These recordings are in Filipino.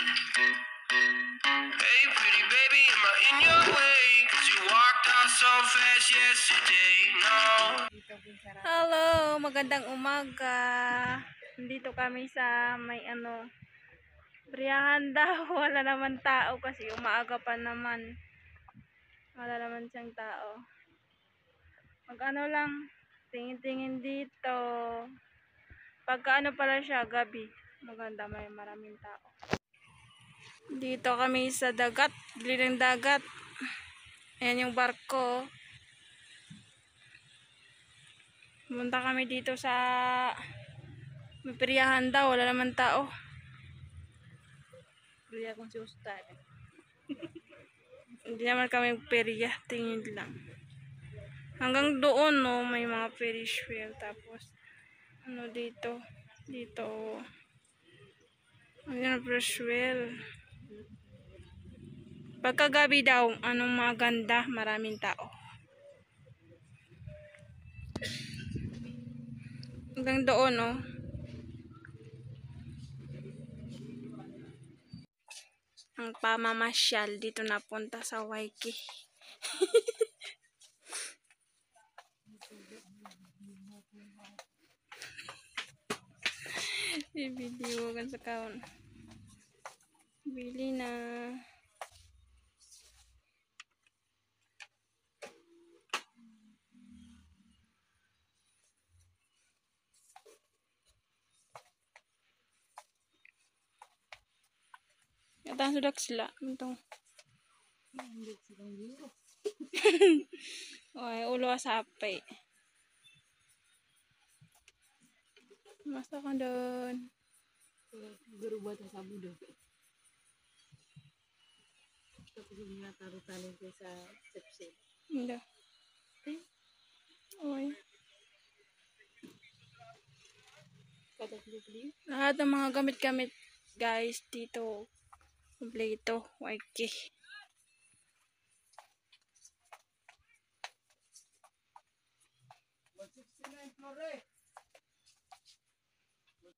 Hey pretty baby, am I in your way? 'Cause you walked out so fast yesterday. No. Hello, magandang umaga. Nandito kami sa may Briyahan daw. Wala naman tao kasi umaaga pa naman. Wala naman siyang tao. Mag-ano lang, tingin-tingin dito. Pagka pala siya, gabi. Maganda, may maraming tao. Dito kami sa dagat, gilid ng dagat. Ayan yung barko. Pumunta kami dito sa may peryahan daw, wala naman tao. Perya kung si Ustad. Hindi naman kami perya, tingin lang. Hanggang doon, no, may mga Ferris wheel. Tapos, dito. Ayan, Ferris wheel. Pagkagabi daw, maganda, maraming tao. Hanggang doon, no. Ang pamamasyal dito napunta sa Waikiki. I-video kan sa kaon. Bili na. Yata sudah sila. Itong. Oy, ulo sapi. Masa ka doon? Guru buat sabu deh. Tapi dia taruh tali ke sa sepsi. Hindi. Oy. Kata beli. Lahat ng mga gamit-gamit guys dito. Kompleto. Waikiki.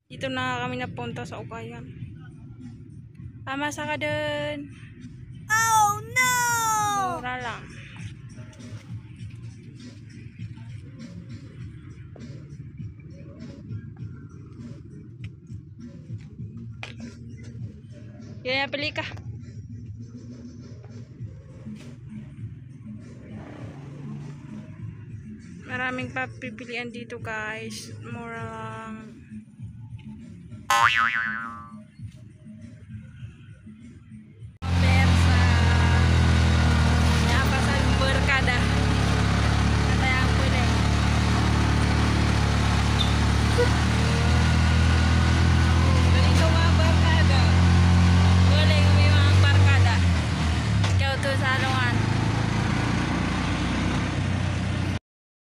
Dito na kami napunta sa Ukayan. Masa ka dun? Oh no! Mura lang. Kaya pili ka. Maraming papipilian dito guys. Mura lang.